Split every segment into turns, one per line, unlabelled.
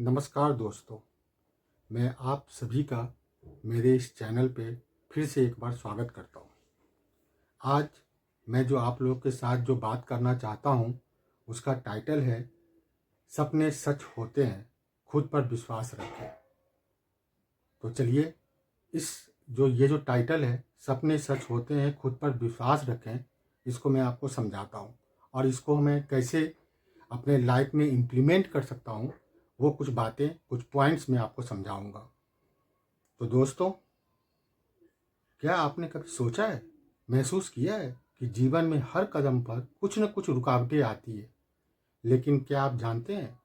नमस्कार दोस्तों, मैं आप सभी का मेरे इस चैनल पे फिर से एक बार स्वागत करता हूँ। आज मैं जो आप लोग के साथ जो बात करना चाहता हूँ उसका टाइटल है सपने सच होते हैं, खुद पर विश्वास रखें। तो चलिए ये जो टाइटल है सपने सच होते हैं, खुद पर विश्वास रखें, इसको मैं आपको समझाता हूँ और इसको मैं कैसे अपने लाइफ में इम्प्लीमेंट कर सकता हूँ, वो कुछ बातें, कुछ पॉइंट्स मैं आपको समझाऊंगा। तो दोस्तों, क्या आपने कभी सोचा है, महसूस किया है कि जीवन में हर कदम पर कुछ न कुछ रुकावटें आती है, लेकिन क्या आप जानते हैं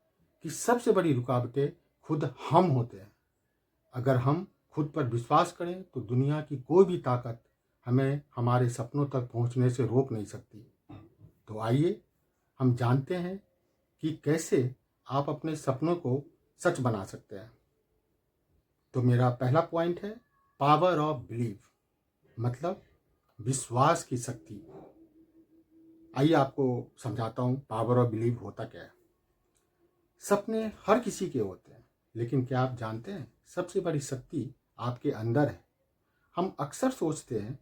कि सबसे बड़ी रुकावटें खुद हम होते हैं। अगर हम खुद पर विश्वास करें तो दुनिया की कोई भी ताकत हमें हमारे सपनों तक पहुंचने से रोक नहीं सकती। तो आइए हम जानते हैं कि कैसे आप अपने सपनों को सच बना सकते हैं। तो मेरा पहला पॉइंट है पावर ऑफ बिलीव, मतलब विश्वास की शक्ति। आइए आपको समझाता हूँ पावर ऑफ बिलीव होता क्या है। सपने हर किसी के होते हैं, लेकिन क्या आप जानते हैं सबसे बड़ी शक्ति आपके अंदर है। हम अक्सर सोचते हैं,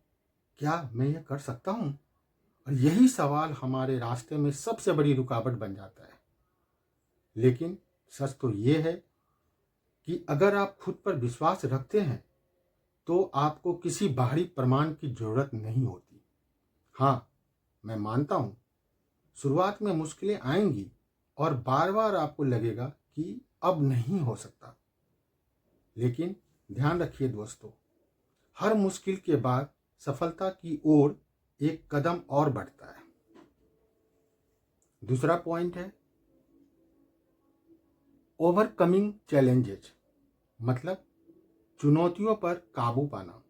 क्या मैं ये कर सकता हूँ, और यही सवाल हमारे रास्ते में सबसे बड़ी रुकावट बन जाता है। लेकिन सच तो ये है कि अगर आप खुद पर विश्वास रखते हैं तो आपको किसी बाहरी प्रमाण की जरूरत नहीं होती। हाँ, मैं मानता हूँ शुरुआत में मुश्किलें आएंगी और बार बार आपको लगेगा कि अब नहीं हो सकता। लेकिन ध्यान रखिए दोस्तों, हर मुश्किल के बाद सफलता की ओर एक कदम और बढ़ता है। दूसरा पॉइंट है ओवरकमिंग चैलेंजेज, मतलब चुनौतियों पर काबू पाना।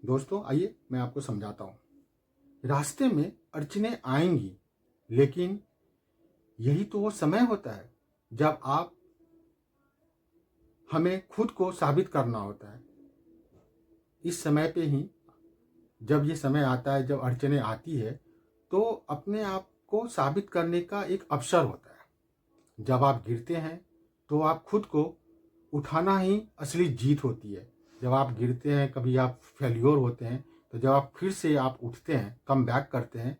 दोस्तों आइए मैं आपको समझाता हूँ। रास्ते में अड़चनें आएंगी, लेकिन यही तो वो समय होता है जब आप हमें खुद को साबित करना होता है। इस समय पे ही, जब ये समय आता है, जब अड़चनें आती है, तो अपने आप को साबित करने का एक अवसर होता है। जब आप गिरते हैं तो आप खुद को उठाना ही असली जीत होती है। जब आप गिरते हैं, कभी आप फेल्योर होते हैं, तो जब आप फिर से आप उठते हैं, कम बैक करते हैं,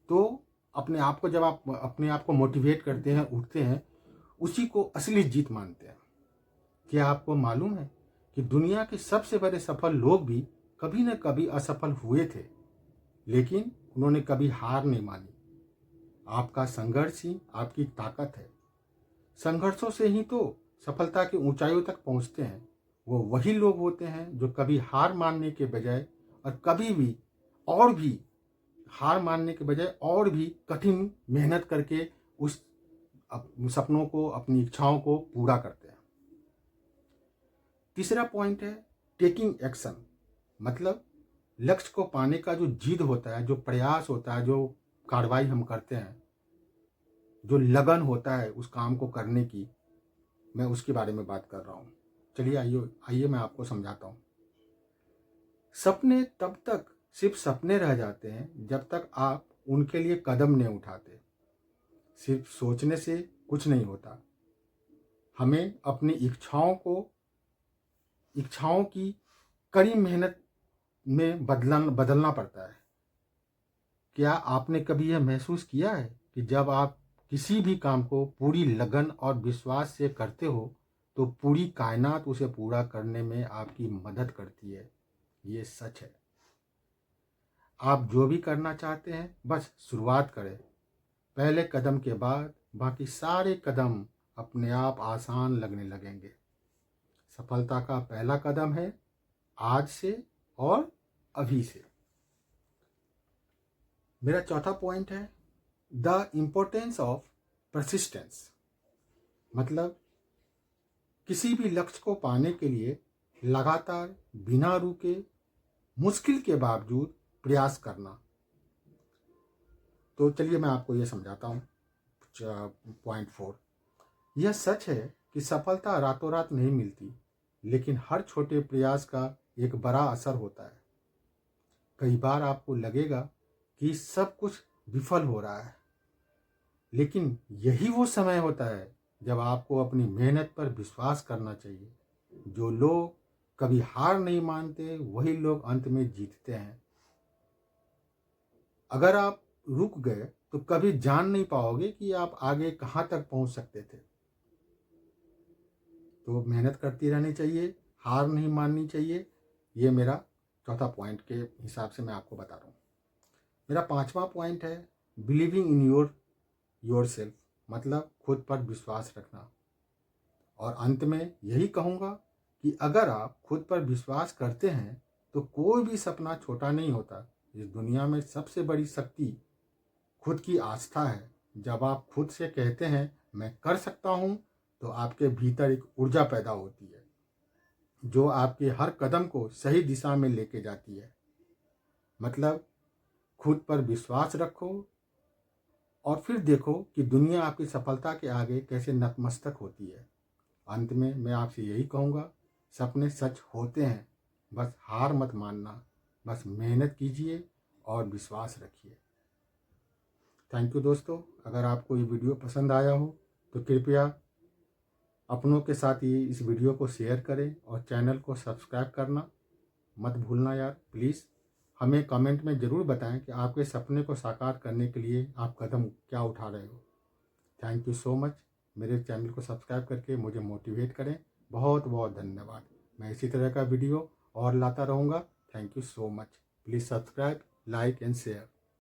तो अपने आप को, जब आप अपने आप को मोटिवेट करते हैं, उठते हैं, उसी को असली जीत मानते हैं। क्या आपको मालूम है कि दुनिया के सबसे बड़े सफल लोग भी कभी न कभी असफल हुए थे, लेकिन उन्होंने कभी हार नहीं मानी। आपका संघर्ष ही आपकी ताकत है। संघर्षों से ही तो सफलता की ऊंचाइयों तक पहुंचते हैं। वो वही लोग होते हैं जो कभी हार मानने के बजाय और कभी भी और भी हार मानने के बजाय और भी कठिन मेहनत करके उस सपनों को, अपनी इच्छाओं को पूरा करते हैं। तीसरा पॉइंट है टेकिंग एक्शन, मतलब लक्ष्य को पाने का जो जिद होता है, जो प्रयास होता है, जो कार्रवाई हम करते हैं, जो लगन होता है उस काम को करने की, मैं उसके बारे में बात कर रहा हूँ। चलिए आइए आइए मैं आपको समझाता हूँ। सपने तब तक सिर्फ सपने रह जाते हैं जब तक आप उनके लिए कदम नहीं उठाते। सिर्फ सोचने से कुछ नहीं होता। हमें अपनी इच्छाओं की कड़ी मेहनत में बदलना पड़ता है। क्या आपने कभी यह महसूस किया है कि जब आप किसी भी काम को पूरी लगन और विश्वास से करते हो तो पूरी कायनात उसे पूरा करने में आपकी मदद करती है? ये सच है। आप जो भी करना चाहते हैं, बस शुरुआत करें। पहले कदम के बाद बाकी सारे कदम अपने आप आसान लगने लगेंगे। सफलता का पहला कदम है आज से और अभी से। मेरा चौथा पॉइंट है द इम्पोर्टेंस ऑफ परसिस्टेंस, मतलब किसी भी लक्ष्य को पाने के लिए लगातार, बिना रुके, मुश्किल के बावजूद प्रयास करना। तो चलिए मैं आपको ये समझाता हूँ। पॉइंट 4, यह सच है कि सफलता रातों रात नहीं मिलती, लेकिन हर छोटे प्रयास का एक बड़ा असर होता है। कई बार आपको लगेगा कि सब कुछ विफल हो रहा है, लेकिन यही वो समय होता है जब आपको अपनी मेहनत पर विश्वास करना चाहिए। जो लोग कभी हार नहीं मानते वही लोग अंत में जीतते हैं। अगर आप रुक गए तो कभी जान नहीं पाओगे कि आप आगे कहाँ तक पहुँच सकते थे। तो मेहनत करती रहनी चाहिए, हार नहीं माननी चाहिए। ये मेरा चौथा पॉइंट के हिसाब से मैं आपको बता रहा हूँ। मेरा पांचवा पॉइंट है बिलीविंग इन योर सेल्फ, मतलब खुद पर विश्वास रखना। और अंत में यही कहूँगा कि अगर आप खुद पर विश्वास करते हैं तो कोई भी सपना छोटा नहीं होता। इस दुनिया में सबसे बड़ी शक्ति खुद की आस्था है। जब आप खुद से कहते हैं मैं कर सकता हूँ तो आपके भीतर एक ऊर्जा पैदा होती है जो आपके हर कदम को सही दिशा में लेके जाती है। मतलब खुद पर विश्वास रखो और फिर देखो कि दुनिया आपकी सफलता के आगे कैसे नतमस्तक होती है। अंत में मैं आपसे यही कहूँगा, सपने सच होते हैं, बस हार मत मानना, बस मेहनत कीजिए और विश्वास रखिए। थैंक यू दोस्तों। अगर आपको ये वीडियो पसंद आया हो तो कृपया अपनों के साथ ये इस वीडियो को शेयर करें और चैनल को सब्सक्राइब करना मत भूलना यार प्लीज़। हमें कमेंट में ज़रूर बताएं कि आपके सपने को साकार करने के लिए आप कदम क्या उठा रहे हो। Thank you so much. मेरे चैनल को सब्सक्राइब करके मुझे मोटिवेट करें। बहुत बहुत धन्यवाद। मैं इसी तरह का वीडियो और लाता रहूँगा। Thank you so much. Please subscribe, like and share.